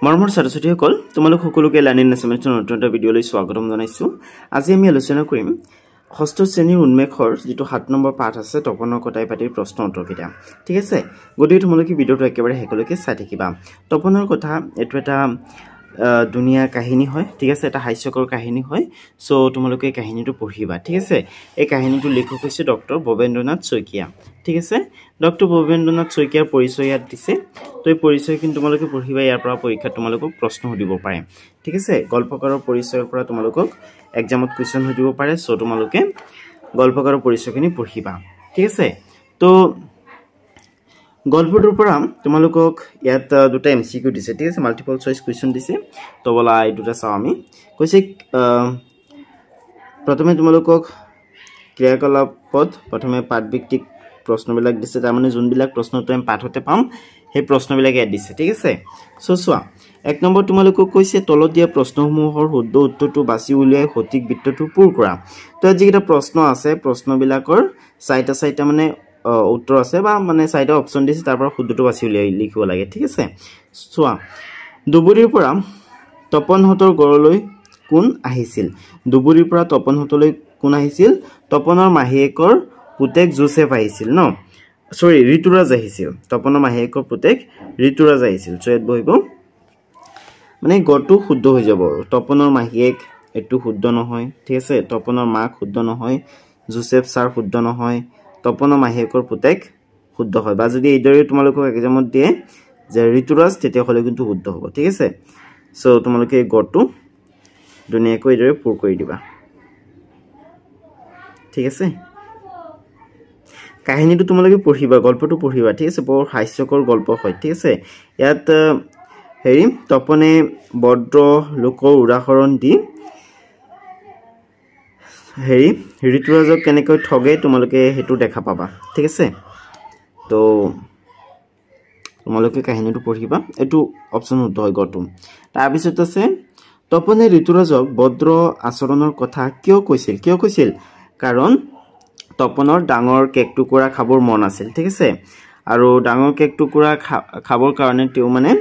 মৰমৰ ছাত্ৰ-ছাত্ৰীসকল তোমালোক সকলোকে লাৰ্নিং এছাইনমেণ্টৰ নতুন এটা ভিডিঅ'লৈ স্বাগতম জনাইছো। আজি আমি আলোচনা কৰিম ষষ্ঠ শ্ৰেণীৰ উন্মেষৰ যেটো ৭ নম্বৰ পাঠ আছে তপনৰ কটাই পাতিৰ প্ৰশ্ন উত্তৰকেইটা। ঠিক আছে, গতিকে তোমালোকে ভিডিঅ'টো একেবাৰে হেকলৈকে চাই থাকিবা। তপনৰ কথা এটো এটা দুনিয়া কাহিনী হয়। ঠিক আছে, এটা হাস্যকৰ কাহিনী হয়। সো তোমালোকে কাহিনীটো পঢ়িবা। ঠিক আছে, এই কাহিনীটো লেখক হৈছে ডক্টৰ ভৱেন্দ্ৰনাথ শইকীয়া। ঠিক আছে, ডক্টৰ ভৱেন্দ্ৰনাথ শইকীয়াৰ পৰিচয় ইয়াত দিছে। তো এই পৰিচয় কিন্তু তোমালোকে পঢ়িবা, ইয়াৰ পৰা পৰীক্ষাত তোমালোকক প্ৰশ্ন সুধিব পাৰে। ঠিক আছে, গল্পকাৰৰ পৰিচয়ৰ পৰা তোমালোকক এক্সামত কুৱেশ্যন সুধিব পাৰে। সো তোমালোকে গল্পকাৰৰ পৰিচয়খিনি পঢ়িবা। ঠিক আছে, তো গল্পটোৰ পৰা তোমালোকক ইয়াত দুটা এমসিকিউ দিছে। ঠিক আছে, মাল্টিপল চইচ কুৱেশ্যন দিছে। তো বলা এই দুটা চাও আমি। কৈছে প্ৰথমে তোমালোকক ক্ৰিয়াকলাপত প্ৰথমে পাঠভিত্তিক প্ৰশ্নবিলাক দিছে। তাৰ মানে যোনবিলাক প্ৰশ্ন তুমি পাঠতে পাম সেই প্ৰশ্নবিলাক ইয়াত দিছে। ঠিক আছে, সো চোৱা ১ নম্বৰ তোমালোকক কৈছে তলত দিয়া প্ৰশ্নসমূহৰ শুদ্ধ উত্তৰটো বাছি উলিয়াই সঠিক বৃত্তটো পূৰ কৰা। তো যিকেইটা প্ৰশ্ন আছে প্ৰশ্নবিলাকৰ চাৰিটা মানে উত্তৰ আছে বা মানে চাৰিটা অপচন দিছে, তাৰ পৰা শুদ্ধটো বাছি উলিয়াই লিখিব লাগে। ঠিক আছে, চোৱা দুবুৰীৰ পৰা তপনহঁতৰ ঘৰলৈ কোন আহিছিল? দুবুৰীৰ পৰা তপনহঁতলৈ কোন আহিছিল? তপনৰ মাহীয়েকৰ পুতেক জোচেফ আহিছিল ন, সৰি ঋতুৰাজ আহিছিল। তপনৰ মাহীয়েকৰ পুতেক ঋতুৰাজ আহিছিল। সো ইয়াত বহিব মানে গটো শুদ্ধ হৈ যাব। তপনৰ মাহীয়েক এটো শুদ্ধ নহয়। ঠিক আছে, তপনৰ মাক শুদ্ধ নহয়, জোচেফ ছাৰ শুদ্ধ নহয়, তপনৰ মাহীয়েকৰ পুতেক শুদ্ধ হয়। বা যদি এইদৰে তোমালোকক এক্সামত দিয়ে যে ঋতুৰাজ, তেতিয়াহ'লে কিন্তু শুদ্ধ হ'ব। ঠিক আছে, সো তোমালোকে গটো ধুনীয়াকৈ এইদৰে পূৰ কৰি দিবা। ঠিক আছে, কাহিনীটো তোমালোকে পঢ়িবা, গল্পটো পঢ়িবা। ঠিক আছে, বৰ হাস্যকৰ গল্প হয়। ঠিক আছে, ইয়াত তপনে বদ্ৰ লোকৰ উদাহৰণ দি ঋতুৰাজক কেনেকৈ ঠগে তোমালোকে সেইটো দেখা পাবা। ঠিক আছে, তো তোমালোকে কাহিনীটো পঢ়িবা। এইটো অপচন শুদ্ধ হয় গটো। তাৰপিছত আছে তপনে ঋতুৰাজক বদ্ৰ আচৰণৰ কথা কিয় কৈছিল? কিয় কৈছিল? কাৰণ তপনৰ ডাঙৰ কেক টুকুৰা খাবৰ মন আছিল। ঠিক আছে, আৰু ডাঙৰ কেক টুকুৰা খাবৰ কাৰণে তেওঁ মানে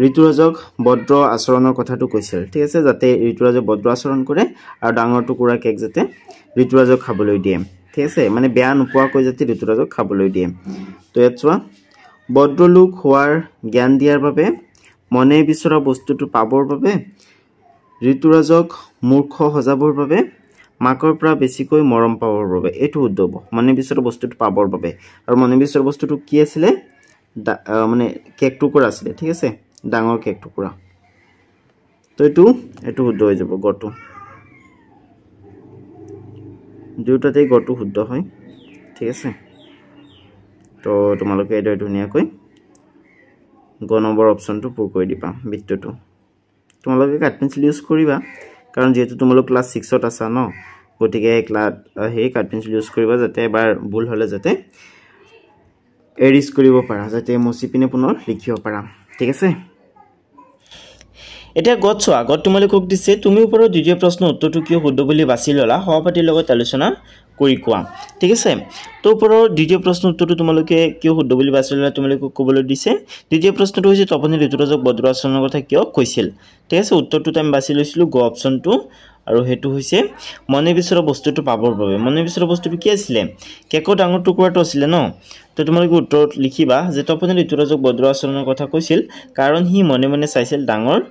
ঋতুৰাজক বদ্ৰ আচৰণৰ কথাটো কৈছিল। ঠিক আছে, যাতে ঋতুৰাজে বদ্ৰ আচৰণ কৰে আৰু ডাঙৰ টুকুৰা কেক যাতে ঋতুৰাজক খাবলৈ দিয়ে। ঠিক আছে, মানে বেয়া নোপোৱাকৈ যাতে ঋতুৰাজক খাবলৈ দিয়ে। তো ইয়াত চোৱা বদ্ৰলোক হোৱাৰ জ্ঞান দিয়াৰ বাবে, মনে বিচৰা বস্তুটো পাবৰ বাবে, ঋতুৰাজক মূৰ্খ সজাবৰ বাবে, মাকৰ পৰা বেছিকৈ মৰম পাবৰ বাবে। এইটো শুদ্ধ হ'ব, মনে বিচৰা বস্তুটো পাবৰ বাবে। আৰু মনে বিচৰা বস্তুটো কি আছিলে? মানে কেক টুকুৰা আছিলে। ঠিক আছে, ডাঙৰ কেক টুকুৰা। তো এইটো শুদ্ধ হৈ যাব গটো। দুয়োটাতেই গটো শুদ্ধ হয়। ঠিক আছে, তো তোমালোকে এইদৰে ধুনীয়াকৈ গ নম্বৰ অপশ্যনটো পূৰ কৰি দিবা বৃত্তটো। তোমালোকে কাঠ পেঞ্চিল ইউজ কৰিবা, কাৰণ যিহেতু তোমালোক ক্লাছ 6ত আছা ন, গতিকে কাঠ পেঞ্চিল ইউজ কৰিবা, যাতে এবাৰ ভুল হ'লে যাতে এৰিজ কৰিব পাৰা, যাতে মচি পিনে পুনৰ লিখিব পাৰা। ঠিক আছে, এতিয়া গত চোৱা। গত তোমালোকক দিছে তুমি ওপৰৰ দ্বিতীয় প্ৰশ্ন উত্তৰটো কিয় শুদ্ধ বুলি বাছি ল'লা, সহপাঠীৰ লগত আলোচনা কৰি কোৱা। ঠিক আছে, তো ওপৰৰ দ্বিতীয় প্ৰশ্ন উত্তৰটো তোমালোকে কিয় শুদ্ধ বুলি বাছি ল'লা তোমালোকক ক'বলৈ দিছে। দ্বিতীয় প্ৰশ্নটো হৈছে তপনে ঋতুৰাজক বদ্ৰ আচৰণৰ কথা কিয় কৈছিল। ঠিক আছে, উত্তৰটোত আমি বাছি লৈছিলোঁ গ অপশ্যনটো, আৰু সেইটো হৈছে মনে বিচৰা বস্তুটো পাবৰ বাবে। মনে বিচৰা বস্তুটো কি আছিলে? কেকৰ ডাঙৰ টুকুৰাটো আছিলে ন। তো তোমালোকে উত্তৰত লিখিবা যে তপনে ঋতুৰাজক বদ্ৰ আচৰণৰ কথা কৈছিল কাৰণ সি মনে মনে চাইছিল ডাঙৰ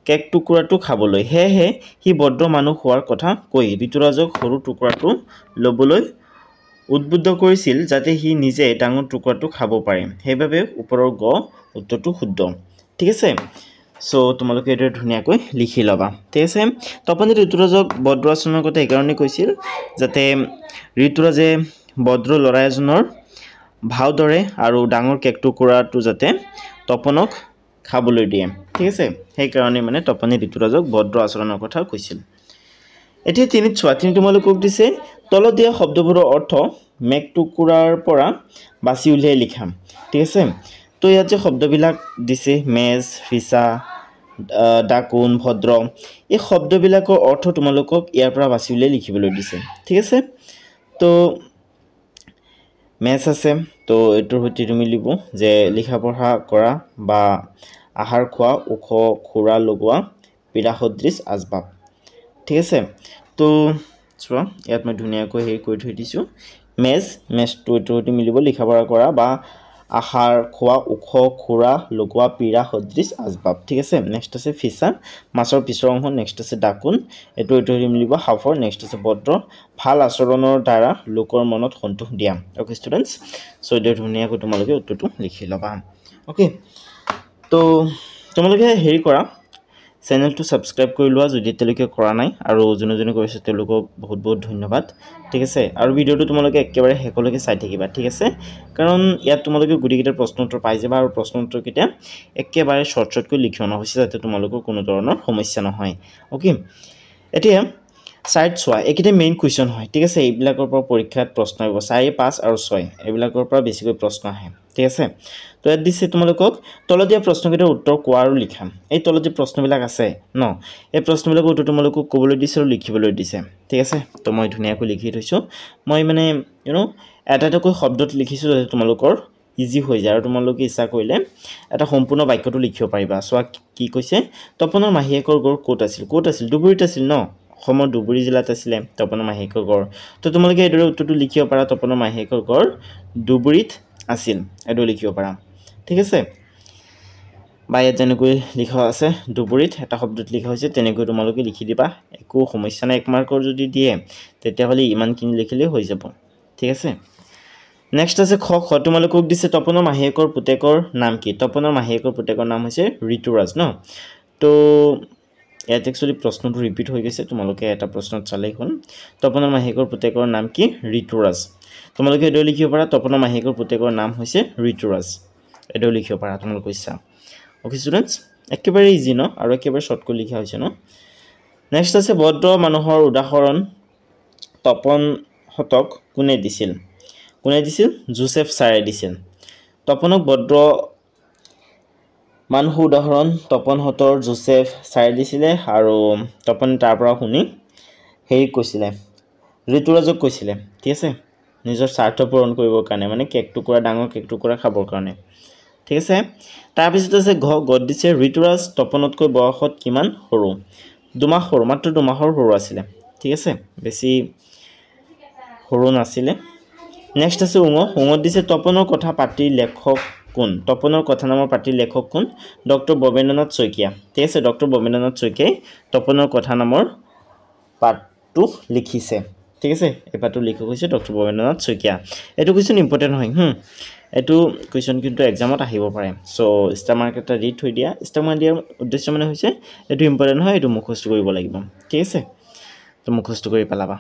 কেক টুকুৰাটো খাবলৈ, সেয়েহে সি বদ্ৰ মানুহ হোৱাৰ কথা কৈ ঋতুৰাজক সৰু টুকুৰাটো ল'বলৈ উদ্বুদ্ধ কৰিছিল, যাতে সি নিজে ডাঙৰ টুকুৰাটো খাব পাৰে। সেইবাবে ওপৰৰ গ উত্তৰটো শুদ্ধ। ঠিক আছে, সো তোমালোকে এইদৰে ধুনীয়াকৈ লিখি ল'বা। ঠিক আছে, তপনে ঋতুৰাজক বদ্ৰ আচৰণৰ কথা এইকাৰণে কৈছিল যাতে ঋতুৰাজে বদ্ৰ ল'ৰা এজনৰ ভাও ধৰে আৰু ডাঙৰ কেক টুকুৰাটো যাতে তপনক খাবলৈ দিয়ে। ঠিক আছে, সেইকাৰণে মানে তপনে ঋতুৰাজক বদ্ৰ আচৰণৰ কথা কৈছিল। এতিয়া তিনিত চোৱা। তিনি তোমালোকক দিছে তলত দিয়া শব্দবোৰৰ অৰ্থ মেঘ টুকুৰাৰ পৰা বাছি উলিয়াই লিখা। ঠিক আছে, তো ইয়াত যে শব্দবিলাক দিছে মেজ, ফিচা, ডাকোন, ভদ্ৰ, এই শব্দবিলাকৰ অৰ্থ তোমালোকক ইয়াৰ পৰা বাছি উলিয়াই লিখিবলৈ দিছে। ঠিক আছে, তো মেচ আছে, তো এইটোৰ সৈতে তুমি লিখো যে লিখা পঢ়া কৰা বা আহাৰ খোৱা ওখ খুৰা লগোৱা পীড়া সদৃশ আচবাব ঠিক আছে তো চোৱা ইয়াত মই ধুনীয়াকৈ হেৰি কৰি থৈ দিছোঁ মেজটো এইটো সৈতে মিলিব লিখা পঢ়া কৰা বা আহাৰ খোৱা ওখ খুৰা লগোৱা পীড়া সদৃশ আচবাব ঠিক আছে নেক্সট আছে ফিছা মাছৰ পিছৰ অংশ নেক্সট আছে ডাকুন এইটো সৈতে মিলিব হাফৰ নেক্সট আছে ভদ্ৰ ভাল আচৰণৰ দ্বাৰা লোকৰ মনত সন্তোষ দিয়া অ'কে ষ্টুডেণ্টছ চ' এইটো ধুনীয়াকৈ তোমালোকে উত্তৰটো লিখি ল'বা অ'কে তো তোমালোকে হেৰি কৰা চেনেলটো ছাবস্ক্ৰাইব কৰি লোৱা যদি এতিয়ালৈকে কৰা নাই আৰু যোনে কৰিছে তেওঁলোকক বহুত বহুত ধন্যবাদ ঠিক আছে আৰু ভিডিঅ'টো তোমালোকে একেবাৰে শেষলৈকে চাই থাকিবা ঠিক আছে কাৰণ ইয়াত তোমালোকে গোটেইকেইটা প্ৰশ্ন উত্তৰ পাই যাবা আৰু প্ৰশ্ন উত্তৰকেইটা একেবাৰে শ্বৰ্টকৈ লিখি অনা হৈছে যাতে তোমালোকৰ কোনো ধৰণৰ সমস্যা নহয় অ'কে এতিয়া চাইড চোৱা এইকেইটা মেইন কুৱেশ্যন হয় ঠিক আছে এইবিলাকৰ পৰা পৰীক্ষাত প্ৰশ্ন আহিব 4, 5 আৰু 6 এইবিলাকৰ পৰা বেছিকৈ প্ৰশ্ন আহে ঠিক আছে তো ইয়াত দিছে তোমালোকক তলত দিয়া প্ৰশ্নকেইটাৰ উত্তৰ কোৱা আৰু লিখা এই তলত যে প্ৰশ্নবিলাক আছে ন এই প্ৰশ্নবিলাকৰ উত্তৰ তোমালোকক ক'বলৈ দিছে আৰু লিখিবলৈ দিছে ঠিক আছে তো মই ধুনীয়াকৈ লিখি থৈছোঁ মই মানে এটাকৈ শব্দত লিখিছোঁ যাতে তোমালোকৰ ইজি হৈ যায় আৰু তোমালোকে ইচ্ছা কৰিলে এটা সম্পূৰ্ণ বাক্যটো লিখিব পাৰিবা চোৱা কি কৈছে তপনৰ মাহীয়েকৰ গড় ক'ত আছিল ডুবুৰীত আছিল ন অসমৰ ডুবুৰী জিলাত আছিলে তপনৰ মাহীয়েকৰ গড় তো তোমালোকে এইদৰে উত্তৰটো লিখিব পাৰা তপনৰ মাহীয়েকৰ গড় ডুবুৰীত আছিল এইটো লিখিব পাৰা ঠিক আছে বা ইয়াত যেনেকৈ লিখা আছে ডুবুৰীত এটা শব্দত লিখা হৈছে তেনেকৈ তোমালোকে লিখি দিবা একো সমস্যা নাই 1 মাৰ্কৰ যদি দিয়ে তেতিয়াহ'লে ইমানখিনি লিখিলে হৈ যাব ঠিক আছে নেক্সট আছে খ তোমালোকক দিছে তপনৰ মাহীয়েকৰ পুতেকৰ নাম কি তপনৰ মাহীয়েকৰ পুতেকৰ নাম হৈছে ঋতুৰাজ ন তো ইয়াত একচুৱেলি প্ৰশ্নটো ৰিপিট হৈ গৈছে তোমালোকে এটা প্ৰশ্নত চালেই হ'ল তপনৰ মাহীয়েকৰ পুতেকৰ নাম কি ঋতুৰাজ তোমালোকে এইটো লিখিব পাৰা তপনৰ মাহীয়েকৰ পুতেকৰ নাম হৈছে ঋতুৰাজ এইটো লিখিব পাৰা তোমালোকৰ ইচ্ছা অ'কে ষ্টুডেণ্টছ একেবাৰে ইজি ন আৰু একেবাৰে শ্বৰ্টকৈ লিখা হৈছে ন নেক্সট আছে ভদ্ৰ মানুহৰ উদাহৰণ তপনহঁতক কোনে দিছিল জোচেফ ছাৰে দিছিল তপনক ভদ্ৰ মানুহৰ উদাহৰণ তপনহঁতৰ জোচেফ ছাৰে দিছিলে আৰু তপনে তাৰ পৰা শুনি হেৰি কৈছিলে ঋতুৰাজক কৈছিলে ঠিক আছে নিজৰ স্বাৰ্থ পূৰণ কৰিবৰ কাৰণে মানে ডাঙৰ কেক টুকুৰা খাবৰ কাৰণে ঠিক আছে তাৰপিছত আছে গদ দিছে ঋতুৰাজ তপনতকৈ বয়সত কিমান সৰু 2 মাহ সৰু মাত্ৰ 2 মাহৰ সৰু আছিলে ঠিক আছে বেছি সৰু নাছিলে নেক্সট আছে উঙত দিছে তপনৰ কথা পাতিৰ লেখক কোন তপনৰ কথা নামৰ পাতিৰ লেখক কোন ডক্টৰ ববেন্দ্ৰনাথ শইকীয়া ঠিক আছে ডক্টৰ ববেন্দ্ৰনাথ শইকীয়াই তপনৰ কথা নামৰ পাঠটো লিখিছে ঠিক আছে এই পাঠটো লিখক হৈছে ডক্টৰ ববেন্দ্ৰনাথ শইকীয়া এইটো কুৱেশ্যন ইম্পৰ্টেণ্ট হয় এইটো কুৱেশ্যন কিন্তু এক্সামত আহিব পাৰে চ' ষ্টাৰ মাৰ্ক এটা দি থৈ দিয়া ষ্টাৰ মাৰ্ক দিয়াৰ উদ্দেশ্য মানে হৈছে এইটো ইম্পৰ্টেণ্ট হয় এইটো মুখস্থ কৰিব লাগিব ঠিক আছে তো মুখস্থ কৰি পেলাবা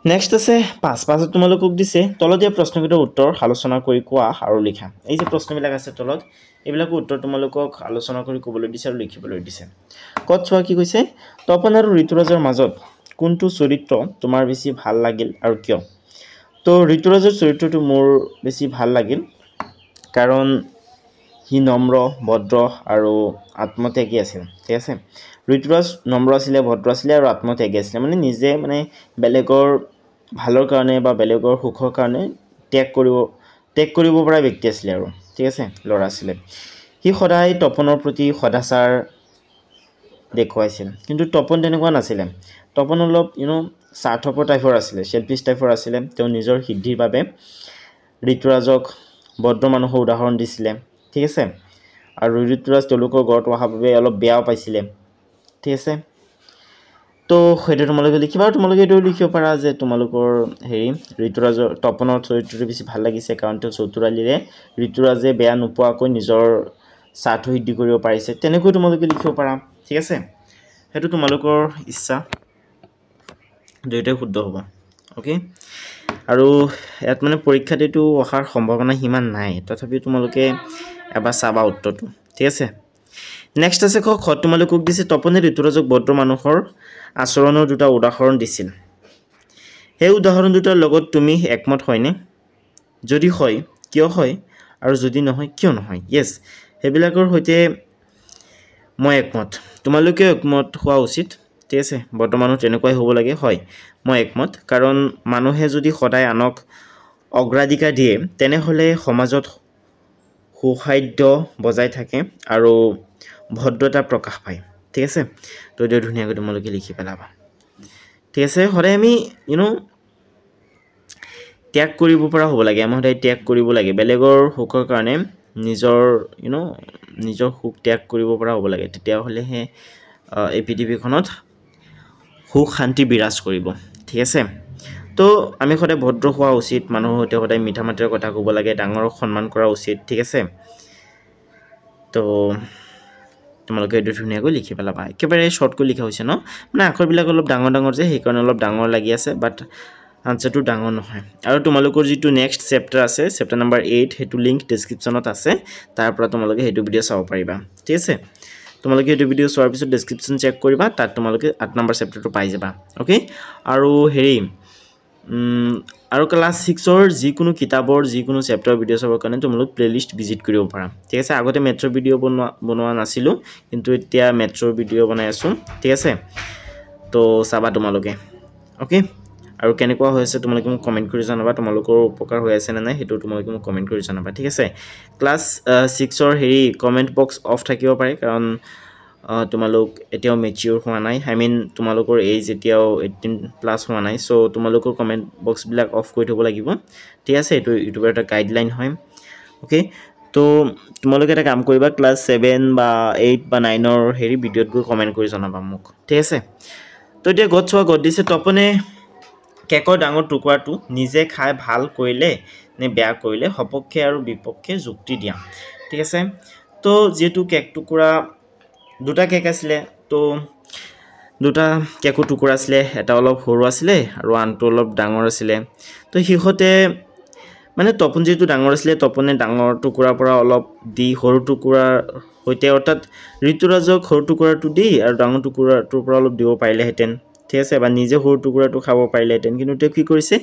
নেক্সট আছে 5 তোমালোকক দিছে তলত দিয়া প্ৰশ্নকেইটাৰ উত্তৰ আলোচনা কৰি কোৱা আৰু লিখা এই যে প্ৰশ্নবিলাক আছে তলত এইবিলাকৰ উত্তৰ তোমালোকক আলোচনা কৰি ক'বলৈ দিছে আৰু লিখিবলৈ দিছে কত চোৱা কি কৈছে তপন আৰু ঋতুৰাজৰ মাজত কোনটো চৰিত্ৰ তোমাৰ বেছি ভাল লাগিল আৰু কিয় তো ঋতুৰাজৰ চৰিত্ৰটো মোৰ বেছি ভাল লাগিল কাৰণ হি নম্ৰ ভদ্ৰ আৰু আত্মত্যাগী আছিল ঠিক আছে ঋতুৰাজ নম্ৰ আছিলে ভদ্ৰ আছিলে আৰু আত্মত্যাগী আছিলে মানে নিজে মানে বেলেগৰ ভালৰ কাৰণে বা বেলেগৰ সুখৰ কাৰণে ত্যাগ কৰিব পৰা ব্যক্তি আছিলে আৰু ঠিক আছে ল'ৰা আছিলে সি সদায় তপনৰ প্ৰতি সদাচাৰ দেখুৱাইছিল কিন্তু তপন তেনেকুৱা নাছিলে তপন অলপ স্বাৰ্থপৰ টাইপৰ আছিলে চেলফিছ টাইপৰ আছিলে তেওঁ নিজৰ সিদ্ধিৰ বাবে ঋতুৰাজক ভদ্ৰ মানুহৰ উদাহৰণ দিছিলে ঠিক আছে আৰু ঋতুৰাজ তেওঁলোকৰ ঘৰত অহাৰ বাবে অলপ বেয়াও পাইছিলে ঠিক আছে তো সেইটো তোমালোকে লিখিবা আৰু তোমালোকে এইটো লিখিব পাৰা যে তোমালোকৰ ঋতুৰাজৰ তপনৰ চৰিত্ৰটো বেছি ভাল লাগিছে কাৰণ তেওঁ চতুৰালিৰে ঋতুৰাজে বেয়া নোপোৱাকৈ নিজৰ স্বাৰ্থ সিদ্ধি কৰিব পাৰিছে তেনেকৈ তোমালোকে লিখিব পাৰা ঠিক আছে সেইটো তোমালোকৰ ইচ্ছা দুয়োটাই শুদ্ধ হ'ব অ'কে আৰু ইয়াত মানে পৰীক্ষাত এইটো অহাৰ সম্ভাৱনা সিমান নাই তথাপিও তোমালোকে এবাৰ চাবা উত্তৰটো ঠিক আছে নেক্সট আছে খ তোমালোকক দিছে তপনে ঋতুৰাজক ভদ্ৰ মানুহৰ আচৰণৰ দুটা উদাহৰণ দিছিল সেই উদাহৰণ দুটাৰ লগত তুমি একমত হয়নে যদি হয় কিয় হয় আৰু যদি নহয় কিয় নহয় ইয়েছ সেইবিলাকৰ সৈতে মই একমত তোমালোকে একমত হোৱা উচিত ঠিক আছে বৰ্তমানত তেনেকুৱাই হ'ব লাগে হয় মই একমত কাৰণ মানুহে যদি সদায় আনক অগ্ৰাধিকাৰ দিয়ে তেনেহ'লে সমাজত সুখাদ্য বজাই থাকে আৰু ভদ্ৰতা প্ৰকাশ পায় ঠিক আছে তো এইটো ধুনীয়াকৈ তোমালোকে লিখি পেলাবা ঠিক আছে সদায় আমি ত্যাগ কৰিব পৰা হ'ব লাগে আমি সদায় ত্যাগ কৰিব লাগে বেলেগৰ সুখৰ কাৰণে নিজৰ নিজৰ সুখ ত্যাগ কৰিব পৰা হ'ব লাগে তেতিয়াহ'লেহে এই পৃথিৱীখনত সুখ শান্তি বিৰাজ কৰিব ঠিক আছে তো আমি সদায় ভদ্ৰ হোৱা উচিত মানুহৰ সৈতে সদায় মিঠা মাতেৰে কথা ক'ব লাগে ডাঙৰক সন্মান কৰা উচিত ঠিক আছে তো তোমালোকে এইটো ধুনীয়াকৈ লিখি পেলাবা একেবাৰে শ্বৰ্টকৈ লিখা হৈছে ন মানে আখৰবিলাক অলপ ডাঙৰ ডাঙৰ যে সেইকাৰণে অলপ ডাঙৰ লাগি আছে বাট আনচাৰটো ডাঙৰ নহয় আৰু তোমালোকৰ যিটো নেক্সট চেপ্টাৰ আছে চেপ্টাৰ নম্বৰ 8 সেইটো লিংক ডেছক্ৰিপশ্যনত আছে তাৰ পৰা তোমালোকে সেইটো ভিডিঅ' চাব পাৰিবা ঠিক আছে তোমালোকে এইটো ভিডিঅ' চোৱাৰ পিছত ডেছক্ৰিপশ্যন চেক কৰিবা তাত তোমালোকে 8 নম্বৰ চেপ্টাৰটো পাই যাবা ওকে আৰু আৰু ক্লাছ 6ৰ যিকোনো কিতাপৰ যিকোনো চেপ্টাৰ ভিডিঅ' চাবৰ কাৰণে তোমালোক প্লেলিষ্ট ভিজিট কৰিব পাৰা ঠিক আছে আগতে মেথছৰ ভিডিঅ' বনোৱা নাছিলোঁ কিন্তু এতিয়া মেথছৰ ভিডিঅ' বনাই আছোঁ ঠিক আছে তো চাবা তোমালোকে ওকে আৰু কেনেকুৱা হৈ আছে তোমালোকে মোক কমেণ্ট কৰি জনাবা তোমালোকৰ উপকাৰ হৈ আছে নে নাই সেইটো তোমালোকে মোক কমেণ্ট কৰি জনাবা ঠিক আছে ক্লাছ 6ৰ কমেণ্ট বক্স অফ থাকিব পাৰে কাৰণ তোমালোক এতিয়াও মেচিউৰ হোৱা নাই আই মিন তোমালোকৰ এজ এতিয়াও 18+ হোৱা নাই সো তোমালোকৰ কমেণ্ট বক্সবিলাক অফ কৰি থ'ব লাগিব ঠিক আছে এইটো ইউটিউবৰ এটা গাইডলাইন হয় ওকে তো তোমালোকে এটা কাম কৰিবা ক্লাছ 7 বা 8 বা 9ৰ ভিডিঅ'ত গৈ কমেণ্ট কৰি জনাবা মোক ঠিক আছে তো এতিয়া গড চোৱা গড দিছে তপনে কেকৰ ডাঙৰ টুকুৰাটো নিজে খাই ভাল কৰিলে নে বেয়া কৰিলে সপক্ষে আৰু বিপক্ষে যুক্তি দিয়া ঠিক আছে তো যেহেতু কেক টুকুৰা দুটা কেক আছিলে তো দুটা কেকৰ টুকুৰা আছিলে এটা অলপ সৰু আছিলে আৰু আনটো অলপ ডাঙৰ আছিলে তো হিহতে মানে তপন যেহেতু ডাঙৰ আছিলে তপনে ডাঙৰ টুকুৰাৰ পৰা অলপ দি সৰু টুকুৰাৰ সৈতে অৰ্থাৎ ঋতুৰাজক সৰু টুকুৰাটো দি আৰু ডাঙৰ টুকুৰাটোৰ পৰা অলপ দিব পাৰিলেহেঁতেন ঠিক আছে বা নিজে সৰু টুকুৰাটো খাব পাৰিলেহেঁতেন কিন্তু তেওঁ কি কৰিছে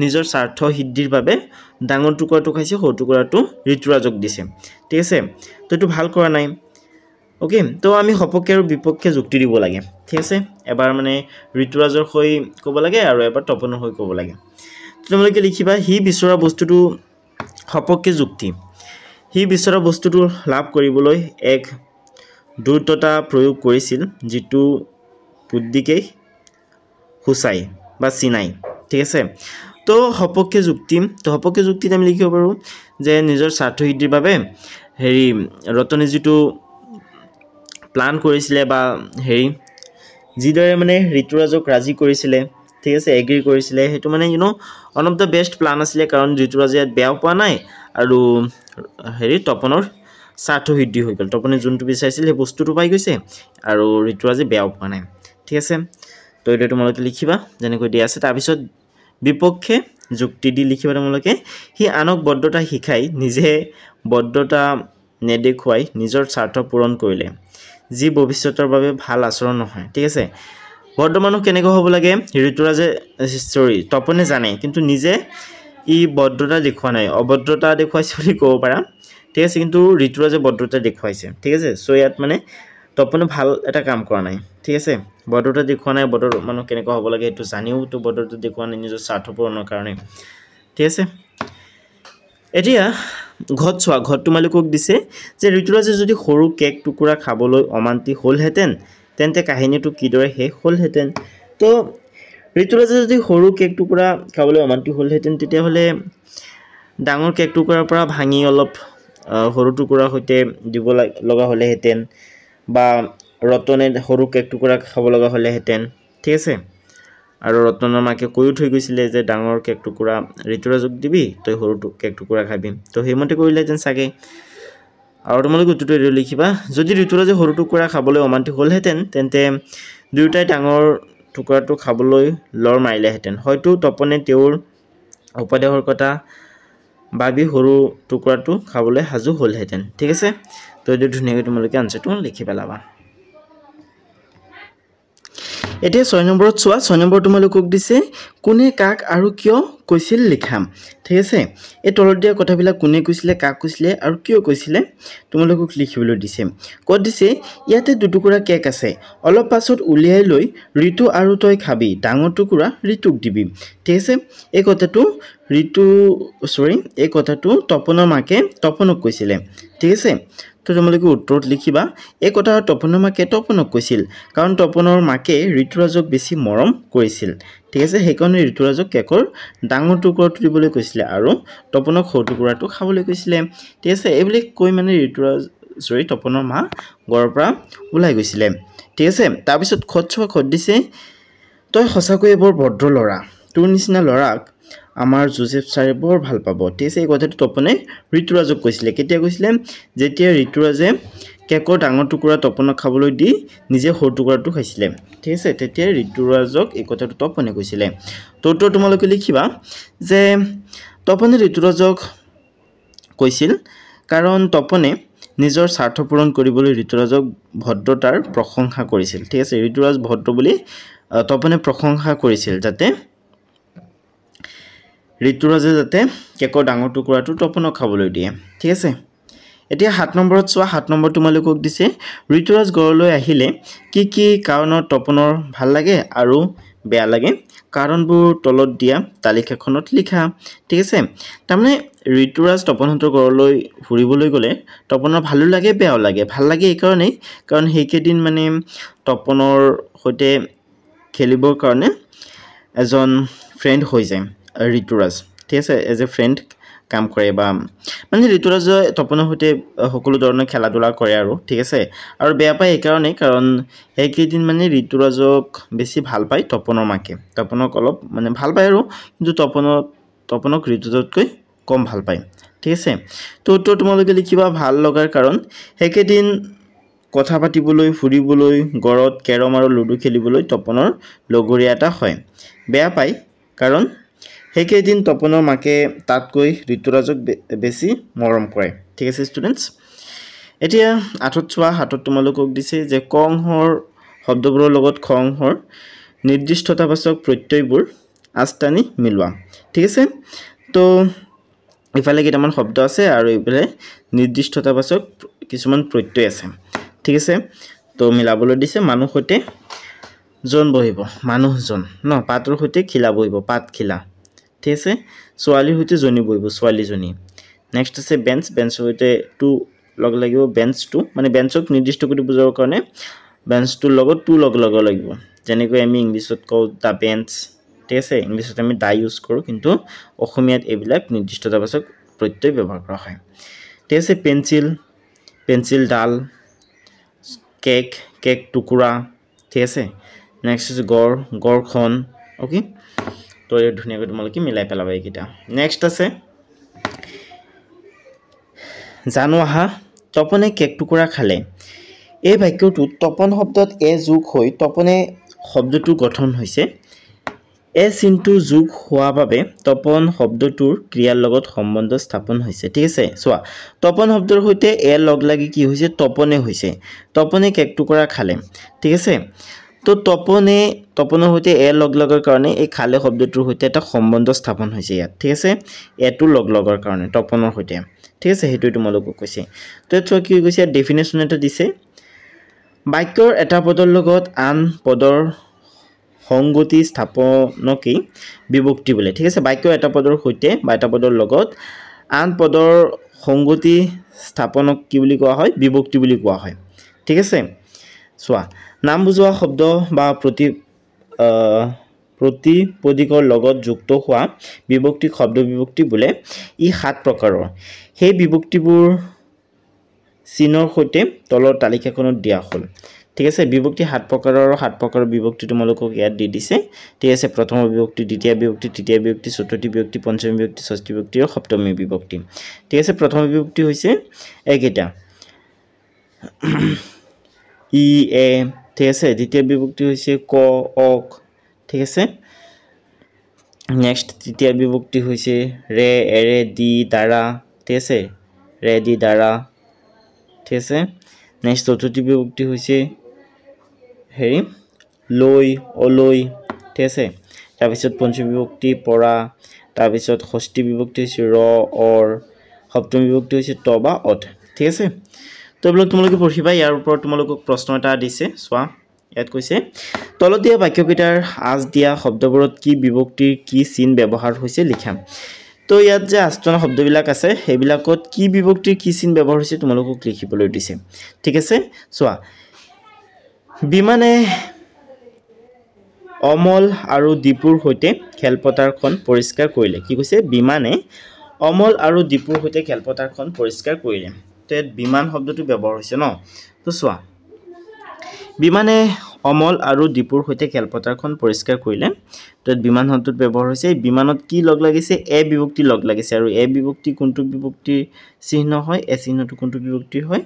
নিজৰ স্বাৰ্থ সিদ্ধিৰ বাবে ডাঙৰ টুকুৰাটো খাইছে সৰু টুকুৰাটো ঋতুৰাজক দিছে ঠিক আছে তো এইটো ভাল কৰা নাই ওকে তো আমি সপক্ষে আৰু বিপক্ষে যুক্তি দিব লাগে ঠিক আছে এবাৰ মানে ঋতুৰাজৰ হৈ ক'ব লাগে আৰু এবাৰ তপনৰ হৈ ক'ব লাগে তোমালোকে লিখিবা হি বিচৰা বস্তুটো সপক্ষে যুক্তি হি বিচৰা বস্তুটো লাভ কৰিবলৈ এক দ্ৰুততা প্ৰয়োগ কৰিছিল যিটো বুদ্ধিকেই হুচাই বা চিনাই ঠিক আছে তো সপক্ষে যুক্তিত আমি লিখিব পাৰোঁ যে নিজৰ স্বাৰ্থ সিদ্ধিৰ বাবে ৰতনে যিটো প্লান কৰিছিলে বা যিদৰে মানে ঋতুৰাজক ৰাজি কৰিছিলে ঠিক আছে এগ্ৰি কৰিছিলে সেইটো মানে one of the best plan আছিলে কাৰণ ঋতুৰাজে ইয়াত বেয়াও পোৱা নাই আৰু তপনৰ স্বাৰ্থ সিদ্ধি হৈ গ'ল তপনে যোনটো বিচাৰিছিল সেই বস্তুটো পাই গৈছে আৰু ঋতুৰাজে বেয়াও পোৱা নাই ঠিক আছে তো এইটো তোমালোকে লিখিবা যেনেকৈ দিয়া আছে তাৰপিছত বিপক্ষে যুক্তি দি লিখিবা তোমালোকে সি আনক বদ্ধতা শিকাই নিজে বদ্ধতা নেদেখুৱাই নিজৰ স্বাৰ্থ পূৰণ কৰিলে যি ভৱিষ্যতৰ বাবে ভাল আচৰণ নহয় ঠিক আছে বৰ্তমানক কেনেকৈ হ'ব লাগে ঋতুৰাজে তপনে জানে কিন্তু নিজে বদ্ধতা দেখুওৱা নাই অভদ্ৰতা দেখুৱাইছে বুলি ক'ব পাৰা ঠিক আছে কিন্তু ঋতুৰাজে বদ্ধতা দেখুৱাইছে ঠিক আছে সো ইয়াত মানে তপনে ভাল এটা কাম কৰা নাই ঠিক আছে বদ্ধতা দেখুওৱা নাই মানুহ কেনেকুৱা হ'ব লাগে সেইটো জানিও তো বদ্ধতা দেখুওৱা নাই নিজৰ স্বাৰ্থ পূৰণৰ কাৰণে ঠিক আছে এতিয়া ঘট চোৱা ঘট তোমালোকক দিছে যে ঋতুৰাজে যদি সৰু কেক টুকুৰা খাবলৈ অমান্তি হ'লহেঁতেন তেন্তে কাহিনীটো কিদৰে শেষ হ'লহেঁতেন তো ঋতুৰাজে যদি সৰু কেক টুকুৰা খাবলৈ অমান্তি হ'লহেঁতেন তেতিয়াহ'লে ডাঙৰ কেক টুকুৰাৰ পৰা ভাঙি অলপ সৰু টুকুৰাৰ সৈতে দিব লগা হ'লেহেঁতেন বা ৰতনে সৰু কেক টুকুৰা খাব লগা হ'লেহেঁতেন ঠিক আছে আৰু ৰতনৰ মাকে কৈও থৈ গৈছিলে যে ডাঙৰ কেক টুকুৰা ঋতুৰাজক দিবি তই সৰু কেক টুকুৰা খাবি তো সেইমতে কৰিলেহেঁতেন চাগে আৰু তোমালোকে উত্তৰটো এইটো লিখিবা যদি ঋতুৰাজে সৰু টুকুৰা খাবলৈ অমান্তি হ'লহেঁতেন তেন্তে দুয়োটাই ডাঙৰ টুকুৰাটো খাবলৈ লৰ মাৰিলেহেঁতেন হয়তো তপনে তেওঁৰ উপদেশৰ কথা ভাবি সৰু টুকুৰাটো খাবলৈ সাজু হ'লহেঁতেন ঠিক আছে তো এইটো ধুনীয়াকৈ তোমালোকে আনচাৰটো লিখি পেলাবা এতিয়া 6 নম্বৰত চোৱা 6 নম্বৰ তোমালোকক দিছে কোনে কাক আৰু কিয় কৈছিল লিখা ঠিক আছে এই তলত দিয়া কথাবিলাক কোনে কৈছিলে কাক কৈছিলে আৰু কিয় কৈছিলে তোমালোকক লিখিবলৈ দিছে ক'ত দিছে ইয়াতে দুটুকুৰা কেক আছে অলপ পাছত উলিয়াই লৈ ঋতু আৰু তই খাবি ডাঙৰ টুকুৰা ঋতুক দিবি ঠিক আছে এই কথাটো তপনৰ মাকে তপনক কৈছিলে ঠিক আছে তো তোমালোকে উত্তৰত লিখিবা এই কথা তপনৰ মাকে তপনক কৈছিল কাৰণ তপনৰ মাকে ঋতুৰাজক বেছি মৰম কৰিছিল ঠিক আছে সেইকাৰণে ঋতুৰাজক কেকৰ ডাঙৰ টুকুৰাটো দিবলৈ কৈছিলে আৰু তপনক সৰু টুকুৰাটো খাবলৈ কৈছিলে ঠিক আছে এইবিলাক কৈ মানে তপনৰ মা ঘৰৰ পৰা ওলাই গৈছিলে ঠিক আছে তাৰপিছত খত দিছে তই সঁচাকৈয়ে বৰ ভদ্ৰ ল'ৰা তোৰ নিচিনা ল'ৰাক আমাৰ জোসেফ ছাৰে বৰ ভাল পাব ঠিক আছে এই কথাটো তপনে ঋতুৰাজক কৈছিলে কেতিয়া কৈছিলে যেতিয়া ঋতুৰাজে কেকৰ ডাঙৰ টুকুৰা তপনক খাবলৈ দি নিজে সৰু টুকুৰাটো খাইছিলে ঠিক আছে তেতিয়া ঋতুৰাজক এই কথাটো তপনে কৈছিলে তো তোমালোকে লিখিবা যে তপনে ঋতুৰাজক কৈছিল কাৰণ তপনে নিজৰ স্বাৰ্থ পূৰণ কৰিবলৈ ঋতুৰাজক ভদ্ৰতাৰ প্ৰশংসা কৰিছিল ঠিক আছে ঋতুৰাজ ভদ্ৰ বুলি তপনে প্ৰশংসা কৰিছিল যাতে ঋতুৰাজে যাতে কেকৰ ডাঙৰ টুকুৰাটো তপনক খাবলৈ দিয়ে ঠিক আছে এতিয়া 7 নম্বৰত চোৱা 7 নম্বৰ তোমালোকক দিছে ঋতুৰাজ ঘৰলৈ আহিলে কি কি কাৰণত তপনৰ ভাল লাগে আৰু বেয়া লাগে কাৰণবোৰ তলত দিয়া তালিকাখনত লিখা ঠিক আছে তাৰমানে ঋতুৰাজ তপনহঁতৰ ঘৰলৈ ফুৰিবলৈ গ'লে তপনৰ ভালো লাগে বেয়াও লাগে ভাল লাগে এই কাৰণেই কাৰণ সেইকেইদিন মানে তপনৰ সৈতে খেলিবৰ কাৰণে এজন ফ্ৰেণ্ড হৈ যায় ঋতুৰাজ ঠিক আছে এজ এ ফ্ৰেণ্ড কাম কৰে বা মানে ঋতুৰাজে তপনৰ সৈতে সকলো ধৰণৰ খেলা ধূলা কৰে আৰু ঠিক আছে আৰু বেয়া পায় এই কাৰণেই কাৰণ সেইকেইদিন মানে ঋতুৰাজক বেছি ভাল পায় তপনৰ মাকে তপনক অলপ মানে ভাল পায় আৰু কিন্তু তপনক ঋতুৰাজতকৈ কম ভাল পায় ঠিক আছে তো তোমালোকে লিখিবা ভাল লগাৰ কাৰণ সেইকেইদিন কথা পাতিবলৈ ফুৰিবলৈ গড়ত কেৰম আৰু লুডু খেলিবলৈ তপনৰ লগৰীয়া এটা হয় বেয়া পায় কাৰণ সেইকেইদিন তপনৰ মাকে তাতকৈ ঋতুৰাজক বেছি মৰম কৰে ঠিক আছে ষ্টুডেণ্টছ এতিয়া 8ত চোৱা 7ত তোমালোকক দিছে যে কংহৰ শব্দবোৰৰ লগত খংহৰ নিৰ্দিষ্টতাবাচক প্ৰত্যয়বোৰ আস্তানি মিলোৱা ঠিক আছে তো ইফালে কেইটামান শব্দ আছে আৰু ইফালে নিৰ্দিষ্টতাবাচক কিছুমান প্ৰত্যয় আছে ঠিক আছে তো মিলাবলৈ দিছে মানুহ সৈতে জন বহিব মানুহজন ন পাতৰ সৈতে খিলা বহিব পাতখিলা ঠিক আছে ছোৱালীৰ সৈতে জনী বহিব ছোৱালীজনী নেক্সট আছে বেঞ্চৰ সৈতে টু লগ লাগিব বেঞ্চটো মানে বেঞ্চক নিৰ্দিষ্ট কৰি বুজাবৰ কাৰণে বেঞ্চটোৰ লগত টু লগ লাগিব যেনেকৈ আমি ইংলিছত কওঁ দা বেঞ্চ ঠিক আছে ইংলিছত আমি দা ইউজ কৰোঁ কিন্তু অসমীয়াত এইবিলাক নিৰ্দিষ্টতাবাচক প্ৰত্যয় ব্যৱহাৰ কৰা হয় ঠিক আছে পেঞ্চিল ডাল কেক টুকুৰা ঠিক আছে নেক্সট আছে গড়খন অ'কে তো এই ধুনীয়াকৈ তোমালোকে মিলাই পেলাবা এইকেইটা নেক্সট আছে জানো আহা তপনে কেক টুকুৰা খালে এই বাক্যটোত তপন শব্দত এ যোগ হৈ তপনে শব্দটো গঠন হৈছে এ চিনটো যোগ হোৱা বাবে তপন শব্দটোৰ ক্ৰিয়াৰ লগত সম্বন্ধ স্থাপন হৈছে ঠিক আছে চোৱা তপন শব্দৰ সৈতে এ লগ লাগি কি হৈছে তপনে কেক টুকুৰা খালে ঠিক আছে তো তপনৰ সৈতে এ লগ লগাৰ কাৰণে এই খালে শব্দটোৰ সৈতে এটা সম্বন্ধ স্থাপন হৈছে ইয়াত ঠিক আছে এটো লগ লগাৰ কাৰণে তপনৰ সৈতে ঠিক আছে সেইটোৱে তোমালোকক কৈছে তো চোৱা কি কৈছে ডেফিনেশ্যন এটা দিছে বাক্যৰ এটা পদৰ লগত আন পদৰ সংগতি স্থাপনকেই বিভক্তি বোলে ঠিক আছে বাক্যৰ এটা পদৰ সৈতে বা এটা পদৰ লগত আন পদৰ সংগতি স্থাপনক কি বুলি কোৱা হয় বিভক্তি বুলি কোৱা হয় ঠিক আছে চোৱা নাম বুজোৱা শব্দ বা প্ৰতিপদিকৰ লগত যুক্ত হোৱা বিভক্তিক শব্দ বিভক্তি বোলে ই 7 প্ৰকাৰৰ সেই বিভক্তিবোৰ চিনৰ সৈতে তলৰ তালিকাখনত দিয়া হ'ল ঠিক আছে বিভক্তি 7 প্ৰকাৰৰ 7 প্ৰকাৰৰ বিভক্তি তোমালোকক ইয়াত দি দিছে ঠিক আছে প্ৰথম বিভক্তি দ্বিতীয় বিভক্তি তৃতীয় বিভক্তি চতুৰ্থ বিভক্তি পঞ্চম বিভক্তি ষষ্ঠী বিভক্তি আৰু সপ্তমী বিভক্তি ঠিক আছে প্ৰথম বিভক্তি হৈছে এইকেইটা ই এ ঠিক আছে দ্বিতীয় বিভক্তি হৈছে ক অক ঠিক আছে নেক্সট তৃতীয় বিভক্তি হৈছে ৰে এৰে দি দ্বাৰা ঠিক আছে ৰে দি দ্বাৰা ঠিক আছে নেক্সট চতুৰ্থ বিভক্তি হৈছে লৈ অলৈ ঠিক আছে তাৰপিছত পঞ্চমী বিভক্তি পৰা তাৰপিছত ষষ্ঠী বিভক্তি হৈছে ৰ অৰ সপ্তমী বিভক্তি হৈছে ত বা অত ঠিক আছে তো এইবিলাক তোমালোকে পঢ়িবা ইয়াৰ ওপৰত তোমালোকক প্ৰশ্ন এটা দিছে চোৱা ইয়াত কৈছে তলত দিয়া বাক্যকেইটাৰ আজ দিয়া শব্দবোৰত কি বিভক্তিৰ কি চিন ব্যৱহাৰ হৈছে লিখা তো ইয়াত যে আস্তনা শব্দবিলাক আছে সেইবিলাকত কি বিভক্তিৰ কি চিন ব্যৱহাৰ হৈছে তোমালোকক লিখিবলৈ দিছে ঠিক আছে চোৱা বিমানে অমল আৰু দীপুৰ সৈতে খেলপথাৰখন পৰিষ্কাৰ কৰিলে কি কৈছে বিমানে অমল আৰু দীপুৰ সৈতে খেলপথাৰখন পৰিষ্কাৰ কৰিলে তো ইয়াত বিমান শব্দটো ব্যৱহাৰ হৈছে ন তো চোৱা বিমানে অমল আৰু দীপুৰ সৈতে খেলপথাৰখন পৰিষ্কাৰ কৰিলে তো ইয়াত বিমান শব্দটো ব্যৱহাৰ হৈছে বিমানত কি লগ লাগিছে এ বিভক্তি লগ লাগিছে আৰু এ বিভক্তি কোনটো বিভক্তিৰ চিহ্ন হয় এ চিহ্নটো কোনটো বিভক্তিৰ হয়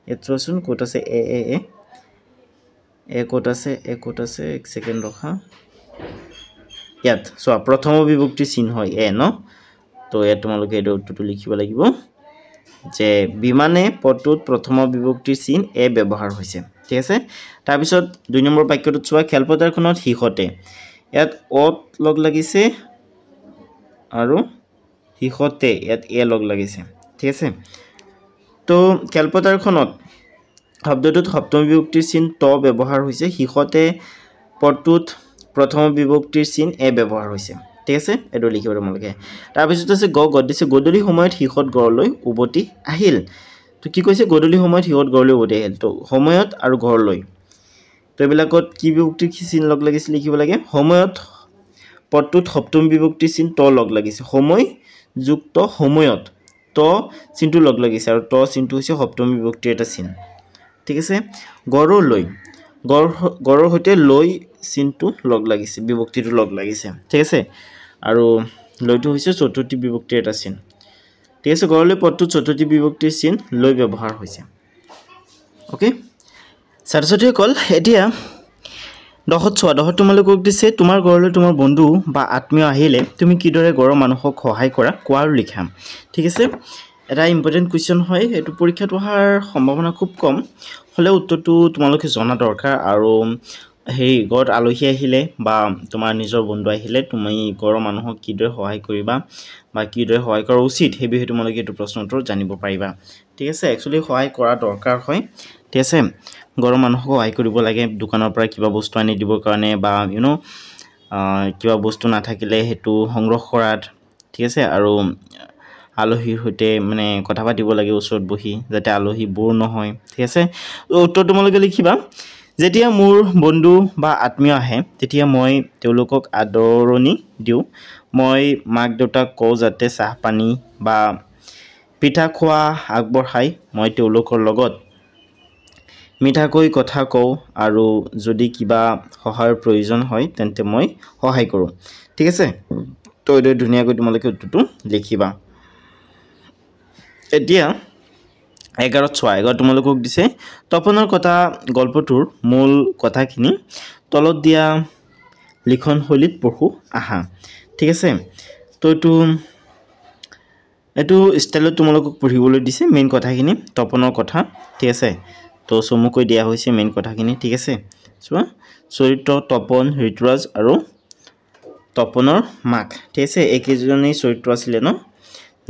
ইয়াত চোৱাচোন ক'ত আছে এ ক'ত আছে এক সেকেন্ড ৰখা ইয়াত চোৱা প্ৰথম বিভক্তি চিহ্ন হয় এ ন তো ইয়াত তোমালোকে এই উত্তৰটো লিখিব লাগিব যে বিমানে পদটোত প্ৰথম বিভক্তিৰ চিহ্ন এ ব্যৱহাৰ হৈছে ঠিক আছে তাৰ পিছত 2 নম্বৰ বাক্যটোত চোৱা খেলপথাৰখনত হিখতে ইয়াত অত লগ লাগিছে আৰু হিখতে ইয়াত এ লগ লাগিছে ঠিক আছে তো খেলপথাৰখনত শব্দটোত সপ্তম বিভক্তিৰ চিহ্ন ত ব্যৱহাৰ হৈছে হিখতে পদটোত প্ৰথম বিভক্তিৰ চিহ্ন এ ব্যৱহাৰ হৈছে ঠিক আছে এটো লিখিব তোমালোকে তাৰ পিছত আছে গদ দিছে গধূলি সময়ত হিখত ঘৰলৈ উভতি আহিল তো কি কৈছে গধূলি সময়ত হিখত ঘৰলৈ উভতি আহিল তো সময়ত আৰু ঘৰলৈ তো এবিলাকত কি বিভক্তিৰ কি চিহ্ন লগ লাগিছে লিখিব লাগে সময়ত পদটোত সপ্তম বিভক্তিৰ চিহ্ন ত লগ লাগিছে সময় যুক্ত সময়ত ত চিহ্নটো লগ লাগিছে আৰু ত চিহ্নটো হৈছে সপ্তম বিভক্তিৰ এটা চিহ্ন ঠিক আছে গড়লৈ গড়ৰ সৈতে লৈ চিহ্নটো লগ লাগিছে বিভক্তিটো লগ লাগিছে ঠিক আছে আৰু লৈটো হৈছে চতুৰ্থী বিভক্তিৰ এটা চিহ্ন ঠিক আছে গড়লৈ পদটো চতুৰ্থী বিভক্তিৰ চিহ্ন লৈ ব্যৱহাৰ হৈছে ওকে ছাত্ৰছাত্ৰীসকল এতিয়া দহত তোমালোকক দিছে তোমাৰ ঘৰলৈ তোমাৰ বন্ধু বা আত্মীয় আহিলে তুমি কিদৰে ঘৰৰ মানুহক সহায় কৰা কোৱা আৰু লিখা ঠিক আছে এটা ইম্পৰ্টেন্ট কোৱেশ্চন হয় এটো পৰীক্ষাত অহাৰ সম্ভাৱনা খুব কম হলে উত্তৰটো তোমালোকে জনা দৰকাৰ আৰু হেৰি ঘৰত আলহী আহিলে বা তোমাৰ নিজৰ বন্ধু আহিলে তুমি ঘৰৰ মানুহক কিদৰে সহায় কৰিবা বা কিদৰে সহায় কৰা উচিত সেই বিষয়ে তোমালোকে এইটো প্ৰশ্ন উত্তৰ জানিব পাৰিবা ঠিক আছে একচুয়ালি সহায় কৰা দৰকাৰ হয় ঠিক আছে ঘৰৰ মানুহক সহায় কৰিব লাগে দোকানৰ পৰা কিবা বস্তু আনি দিবৰ কাৰণে বা কিবা বস্তু নাথাকিলে হেতু সংগ্ৰহ কৰাত ঠিক আছে আৰু আলহীৰ সৈতে মানে কথা পাতিব লাগে ওচৰত বহি যাতে আলহী বৰ নহয় ঠিক আছে উত্তৰ তোমালোকে লিখিবা যেতিয়া মোৰ বন্ধু বা আত্মীয় আহে তেতিয়া মই তেওঁলোকক আদৰণি দিওঁ মই মাক দেউতাক কওঁ যাতে চাহ পানী বা পিঠা খোৱা আগবঢ়াই মই তেওঁলোকৰ লগত মিঠাকৈ কথা কওঁ আৰু যদি কিবা সহায়ৰ প্ৰয়োজন হয় তেন্তে মই সহায় কৰোঁ ঠিক আছে তো এই ধুনীয়াকৈ তোমালোকে উত্তৰটো লিখিবা এতিয়া 11 তোমালোকক দিছে তপনৰ কথা গল্পটোৰ মূল কথাখিনি তলত দিয়া লিখন শৈলীত পঢ়ো আহা ঠিক আছে তো এটো ষ্টাইলত তোমালোকক পঢ়িবলৈ দিছে মেইন কথাখিনি তপনৰ কথা ঠিক আছে তো চমুকৈ দিয়া হৈছে মেইন কথাখিনি ঠিক আছে চোৱা চৰিত্ৰ তপন ঋতুৰাজ আৰু তপনৰ মাক ঠিক আছে একেজনেই চৰিত্ৰ আছিল ন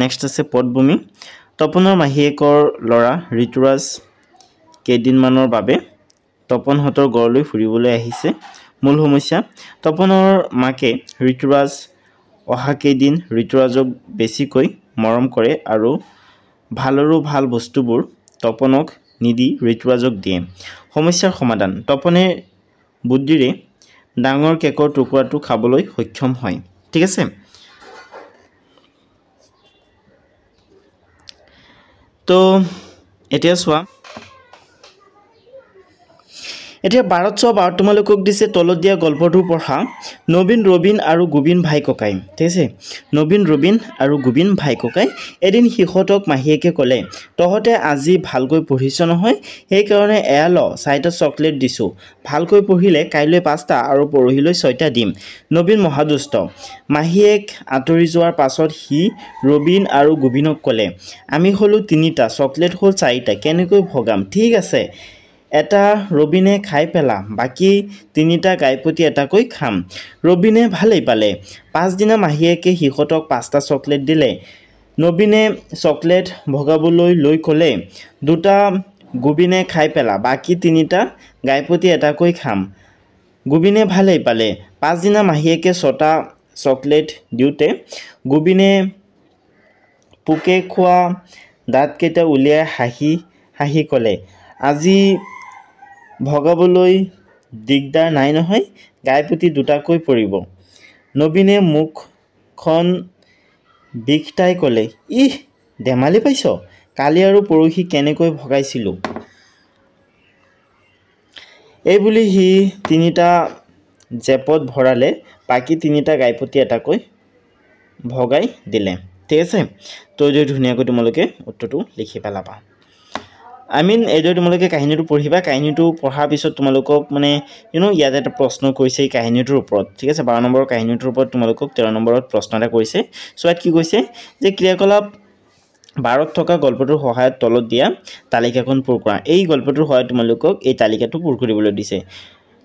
নেক্সট আছে পদভূমি তপনৰ মাহীয়েকৰ ল'ৰা ঋতুৰাজ কেইদিনমানৰ বাবে তপনহঁতৰ ঘৰলৈ ফুৰিবলৈ আহিছে মূল সমস্যা তপনৰ মাকে ঋতুৰাজ অহা কেইদিন ঋতুৰাজক বেছিকৈ মৰম কৰে আৰু ভালৰো ভাল বস্তুবোৰ তপনক নিদি ঋতুৰাজক দিয়ে সমস্যাৰ সমাধান তপনে বুদ্ধিৰে ডাঙৰ কেকৰ টুকুৰাটো খাবলৈ সক্ষম হয় ঠিক আছে তো এতিয়া চোৱা এতিয়া 12 তোমালোকক দিছে তলত দিয়া গল্পটো পঢ়া নবীন ৰবিন আৰু গোবিন ভাই ককাই ঠিক আছে নবীন ৰবিন আৰু গোবিন ভাই ককাই এদিন শিশুটক মাহীয়েকে ক'লে তহতে আজি ভালকৈ পঢ়িছ নহয় সেই কাৰণে এয়া ল 6টা চকলেট দিছো ভালকৈ পঢ়িলে কাইলৈ 5টা আৰু পৰহিলৈ 6টা দিম নবীন মহাদুষ্ট মাহীয়েক আঁতৰি যোৱাৰ পাছত সি ৰবিন আৰু গোবিনক ক'লে আমি হলো 3টা চকলেট হল 4টা কেনেকৈ ভগাম ঠিক আছে এটা ৰবিনে খাই পেলা বাকী তিনিটা গাইপতি এটাকৈ খাম ৰবিনে ভালেই পালে পাছদিনা মাহীয়েকে সিহঁতক 5টা চকলেট দিলে নবীনে চকলেট ভগাবলৈ লৈ ক'লে দুটা গোবিনে খাই পেলা বাকী তিনিটা গাইপতি এটাকৈ খাম গোবিনে ভালেই পালে পাছদিনা মাহীয়েকে 6টা চকলেট দিওঁতে গোবিনে পোকে খোৱা দাঁতকেইটা উলিয়াই হাঁহি হাঁহি ক'লে আজি ভগাবলৈ দিগদাৰ নাই নহয় গাইপতি দুটাকৈ পৰিব নবীনে মুখখন বিকটাই ক'লে ইহ ধেমালি পাইছ কালি আৰু পৰহি কেনেকৈ ভগাইছিলোঁ এই বুলি সি তিনিটা জেপত ভৰালে বাকী তিনিটা গাইপতি এটাকৈ ভগাই দিলে ঠিক আছে তো এই ধুনীয়াকৈ তোমালোকে উত্তৰটো লিখি পেলাবা এইদৰে তোমালোকে কাহিনীটো পঢ়িবা কাহিনীটো পঢ়াৰ পিছত তোমালোকক মানে ইয়াত এটা প্ৰশ্ন কৰিছে এই কাহিনীটোৰ ওপৰত ঠিক আছে 12 নম্বৰৰ কাহিনীটোৰ ওপৰত তোমালোকক 13 নম্বৰত প্ৰশ্ন এটা কৰিছে সো ইয়াত কি কৈছে যে ক্ৰিয়াকলাপ 12ত থকা গল্পটোৰ সহায়ত তলত দিয়া তালিকাখন পূৰ কৰা এই গল্পটোৰ সহায়ত তোমালোকক এই তালিকাটো পূৰ কৰিবলৈ দিছে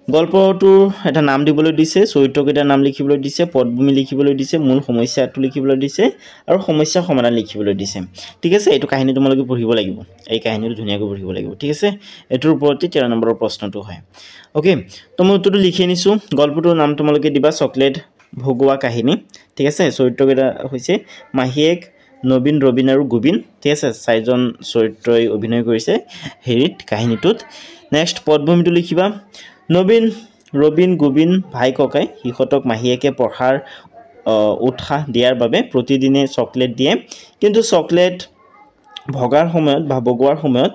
গল্পটোৰ এটা নাম দিবলৈ দিছে চৰিত্ৰকেইটাৰ নাম লিখিবলৈ দিছে পদভূমি লিখিবলৈ দিছে মূল সমস্যাটো লিখিবলৈ দিছে আৰু সমস্যা সমাধান লিখিবলৈ দিছে ঠিক আছে এইটো কাহিনী তোমালোকে পঢ়িব লাগিব এই কাহিনীটো ধুনীয়াকৈ পঢ়িব লাগিব ঠিক আছে এটোৰ ওপৰতে 13 নম্বৰৰ প্ৰশ্নটো হয় ওকে তো মই উত্তৰটো লিখি আনিছো গল্পটোৰ নাম তোমালোকে দিবা চকলেট ভগোৱা কাহিনী ঠিক আছে চৰিত্ৰকেইটা হৈছে মাহীয়েক নবীন ৰবিন আৰু গোবিন ঠিক আছে চাৰিজন চৰিত্ৰই অভিনয় কৰিছে হেৰিত কাহিনীটোত নেক্সট পদভূমিটো লিখিবা নবীন ৰবিন গোবিন ভাই ককাই হিহঁতক মাহীয়েকে পঢ়াৰ উৎসাহ দিয়াৰ বাবে প্ৰতিদিনে চকলেট দিয়ে কিন্তু চকলেট ভগাৰ সময়ত বা ভগোৱাৰ সময়ত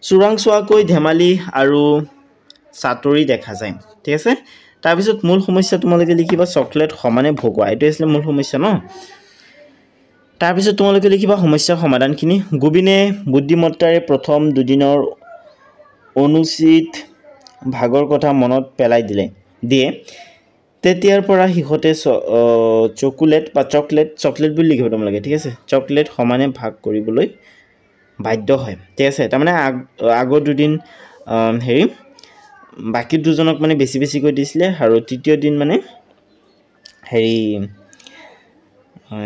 চুৰাংচোৱাকৈ ধেমালি আৰু চাতৰি দেখা যায় ঠিক আছে তাৰ পিছত মূল সমস্যা তোমালোকে লিখিবা চকলেট সমানে ভগোৱা এটো আছিল মূল সমস্যা ন তাৰ পিছত তোমালোকে লিখিবা সমস্যা সমাধানখিনি গোবিনে বুদ্ধিমত্তাৰে প্ৰথম দুদিনৰ অনুচিত ভাগৰ কথা মনত পেলাই দিয়ে তেতিয়াৰ পৰা হিহঁতে চকলেট বা চকলেট বুলি লিখিব তোমালোকে ঠিক আছে চকলেট সমানে ভাগ কৰিবলৈ বাধ্য হয় ঠিক আছে তাৰ মানে আগৰ দুদিন হেৰি বাকি দুজনক মানে বেছি কৈ দিছিলে আৰু তৃতীয় দিন মানে হেৰি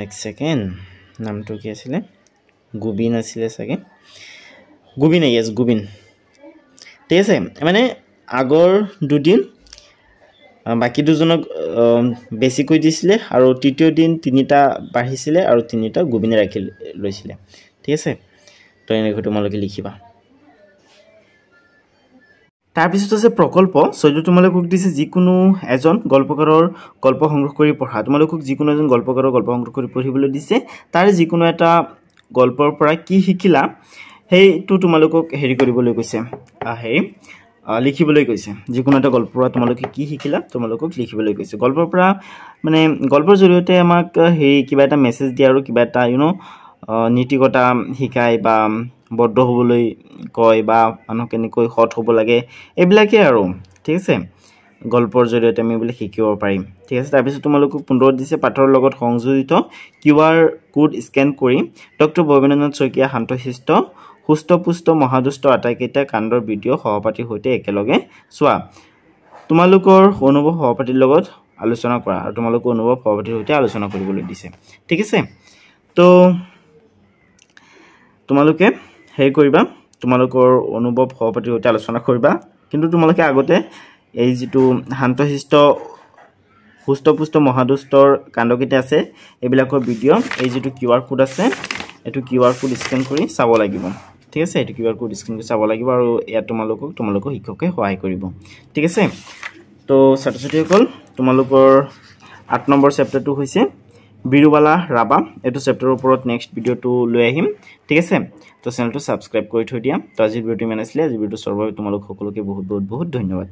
এক সেকেন্ড নামটো কি আছিল গোবিন আছিল সাগে গোবিন ইয়েস গোবিন ঠিক আছে মানে আগৰ দুদিন বাকি দুজনক বেছি কৈ দিছিলে আৰু তৃতীয় দিন তিনিটা বাঢ়িছিলে আৰু তিনিটা গোবিনে ৰাখি লৈছিলে ঠিক আছে তো এনেকৈ তোমালোকে লিখিবা তাৰ পিছত আছে প্ৰকল্প সৈতে তোমালোকক দিছে যিকোনো এজন গল্পকাৰৰ গল্প সংগ্ৰহ কৰি পঢ়া তোমালোকক যিকোনো এজন গল্পকাৰৰ গল্প সংগ্ৰহ কৰি পঢ়িবলৈ দিছে তাৰ যিকোনো এটা গল্পৰ পৰা কি শিকিলা হেইটো তোমালোকক হেৰি কৰিবলৈ কৈছে লিখিবলৈ কৈছে যিকোনো এটা গল্পৰ পৰা তোমালোকে কি শিকিলা তোমালোকক লিখিবলৈ কৈছে গল্পৰ পৰা মানে গল্পৰ জৰিয়তে আমাক হেৰি কিবা এটা মেছেজ দিয়া আৰু কিবা এটা নীতিকতা শিকায় বা বদ্ধ হ'বলৈ কয় বা মানুহ কেনেকৈ হট হ'ব লাগে এইবিলাকে আৰু ঠিক আছে গল্পৰ জৰিয়তে আমি বুলি শিকিব পাৰিম ঠিক আছে তাৰ পিছত তোমালোকক 15 দিছে পাঠৰ লগত সংযোজিত কিউআৰ কোড স্ক্যান কৰি ডক্টৰ বৈবনন্দন শইকীয়া শান্তশিষ্ট হুষ্টপুষ্ট মহাদুষ্ট আটাইকেইটা কাণ্ডৰ ভিডিঅ' সহপাঠীৰ সৈতে একেলগে চোৱা তোমালোকৰ অনুভৱ সহপাঠীৰ লগত আলোচনা কৰা আৰু তোমালোকৰ অনুভৱ সহপাঠীৰ সৈতে আলোচনা কৰিবলৈ দিছে ঠিক আছে তো তোমালোকে হেৰি কৰিবা তোমালোকৰ অনুভৱ সহপাঠীৰ সৈতে আলোচনা কৰিবা কিন্তু তোমালোকে আগতে এই যেটো শান্তশিষ্ট হুষ্টপুষ্ট মহাদুষ্টৰ কাণ্ডকেইটা আছে এইবিলাকৰ ভিডিঅ' এই যেটো কিউআৰ কোড আছে এটো কিউআৰ কোড স্ক্যান কৰি চাব লাগিব ঠিক আছে এটো কিউআৰ কোড স্ক্যান কৰি চাব লাগিব আৰু ইয়া তোমালোকক শিক্ষকে সহায় কৰিব ঠিক আছে তো ছাত্ৰ-ছাত্ৰীসকল তোমালোকৰ 8 নম্বৰ চেপ্টাৰটো হৈছে বিৰুবালা ৰাবা এটো চেপ্টাৰৰ ওপৰত নেক্সট ভিডিঅটো লৈ আহিম ঠিক আছে তো চেনেলটো সাবস্ক্ৰাইব কৰি থৈ দিয়া তো আজিৰ ভিডিঅটো ইমান আছিল আজি ভিডিঅটো সৰ্বভাৱে তোমালোক সকলোকে বহুত ধন্যবাদ